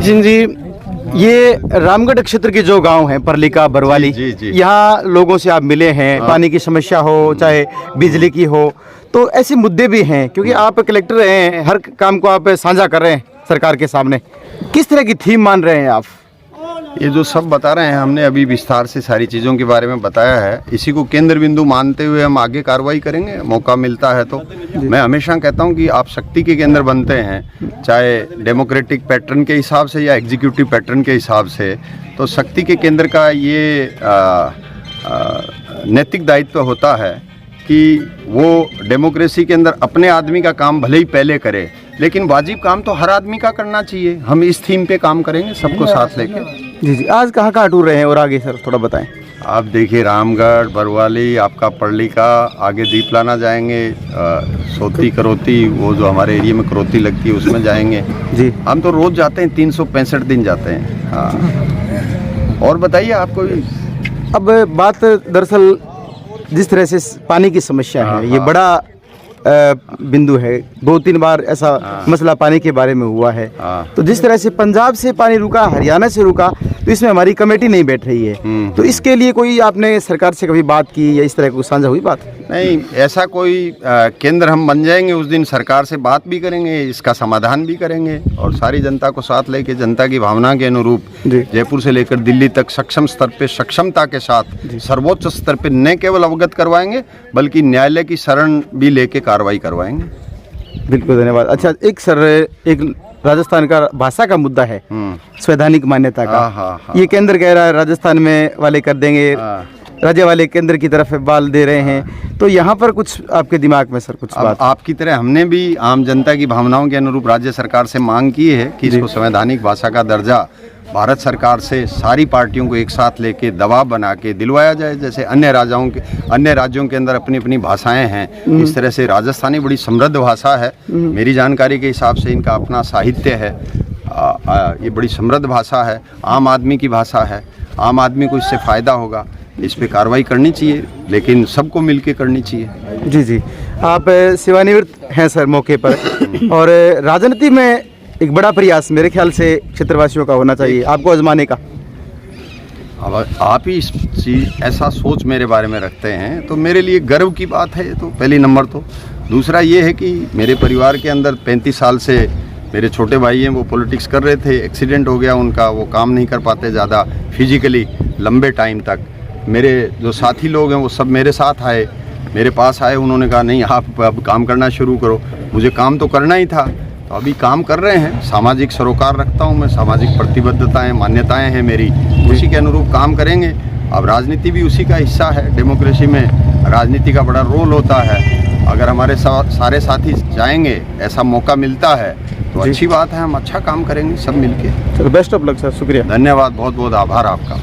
सचिन जी, ये रामगढ़ क्षेत्र के जो गांव हैं, परलिका, बरवाली, यहाँ लोगों से आप मिले हैं, पानी की समस्या हो चाहे बिजली की हो, तो ऐसे मुद्दे भी हैं क्योंकि आप कलेक्टर हैं, हर काम को आप साझा कर रहे हैं सरकार के सामने। किस तरह की थीम मान रहे हैं आप? ये जो सब बता रहे हैं, हमने अभी विस्तार से सारी चीज़ों के बारे में बताया है। इसी को केंद्र बिंदु मानते हुए हम आगे कार्रवाई करेंगे, मौका मिलता है तो। मैं हमेशा कहता हूँ कि आप शक्ति के केंद्र बनते हैं, चाहे डेमोक्रेटिक पैटर्न के हिसाब से या एग्जीक्यूटिव पैटर्न के हिसाब से, तो शक्ति के केंद्र का ये नैतिक दायित्व होता है कि वो डेमोक्रेसी के अंदर अपने आदमी का काम भले ही पहले करे, लेकिन वाजिब काम तो हर आदमी का करना चाहिए। हम इस थीम पे काम करेंगे, सबको साथ लेके। जी जी, आज कहाँ टूर रहे हैं और आगे सर थोड़ा बताएं। आप देखिए, रामगढ़, बरवाली, आपका परलिका, आगे दीपलाना जाएंगे, सोती करौती, वो जो हमारे एरिया में करौती लगती है उसमें जाएंगे जी। हम तो रोज़ जाते हैं, 365 दिन जाते हैं। हाँ, और बताइए आपको। अब बात दरअसल जिस तरह से पानी की समस्या है, ये बड़ा बिंदु है, 2-3 बार ऐसा मसला पानी के बारे में हुआ है। तो जिस तरह से पंजाब से पानी रुका, हरियाणा से रुका, तो इसमें हमारी कमेटी नहीं बैठ रही है। तो इसके लिए कोई आपने सरकार से कभी बात की या इस तरह को साझा हुई बात? नहीं, ऐसा कोई केंद्र हम बन जाएंगे उस दिन सरकार से बात भी करेंगे, इसका समाधान भी करेंगे और सारी जनता को साथ लेके जनता की भावना के अनुरूप जयपुर से लेकर दिल्ली तक सक्षम स्तर पे, सक्षमता के साथ सर्वोच्च स्तर पे न केवल अवगत करवाएंगे बल्कि न्यायालय की शरण भी लेके कार्रवाई करवाएंगे। बिल्कुल, धन्यवाद। अच्छा, एक राजस्थान का भाषा का मुद्दा है, संवैधानिक मान्यता का। ये केंद्र कह रहा है राजस्थान में वाले कर देंगे, राज्य वाले केंद्र की तरफ बाल दे रहे हैं, तो यहाँ पर कुछ आपके दिमाग में सर कुछ बात? आपकी तरह हमने भी आम जनता की भावनाओं के अनुरूप राज्य सरकार से मांग की है कि इसको संवैधानिक भाषा का दर्जा भारत सरकार से सारी पार्टियों को एक साथ लेके दबाव बना के दिलवाया जाए। जैसे अन्य राज्यों के अंदर अपनी अपनी भाषाएं हैं, इस तरह से राजस्थानी बड़ी समृद्ध भाषा है। मेरी जानकारी के हिसाब से इनका अपना साहित्य है, ये बड़ी समृद्ध भाषा है, आम आदमी की भाषा है, आम आदमी को इससे फ़ायदा होगा। इस पे कार्रवाई करनी चाहिए, लेकिन सबको मिलके करनी चाहिए। जी जी, आप सेवानिवृत्त हैं सर मौके पर, और राजनीति में एक बड़ा प्रयास मेरे ख्याल से क्षेत्रवासियों का होना चाहिए आपको आजमाने का। अब आप ही ऐसा सोच मेरे बारे में रखते हैं तो मेरे लिए गर्व की बात है। तो पहली नंबर तो दूसरा ये है कि मेरे परिवार के अंदर 35 साल से मेरे छोटे भाई हैं, वो पॉलिटिक्स कर रहे थे, एक्सीडेंट हो गया उनका, वो काम नहीं कर पाते ज़्यादा फिजिकली लंबे टाइम तक। मेरे जो साथी लोग हैं वो सब मेरे साथ आए, मेरे पास आए, उन्होंने कहा नहीं आप अब काम करना शुरू करो। मुझे काम तो करना ही था, तो अभी काम कर रहे हैं। सामाजिक सरोकार रखता हूं मैं, सामाजिक प्रतिबद्धताएं, मान्यताएं हैं मेरी, उसी के अनुरूप काम करेंगे। अब राजनीति भी उसी का हिस्सा है, डेमोक्रेसी में राजनीति का बड़ा रोल होता है। अगर हमारे सारे साथी जाएंगे, ऐसा मौका मिलता है तो अच्छी बात है, हम अच्छा काम करेंगे सब मिलके। चलो, बेस्ट ऑफ लक सर, शुक्रिया, धन्यवाद, बहुत बहुत आभार आपका।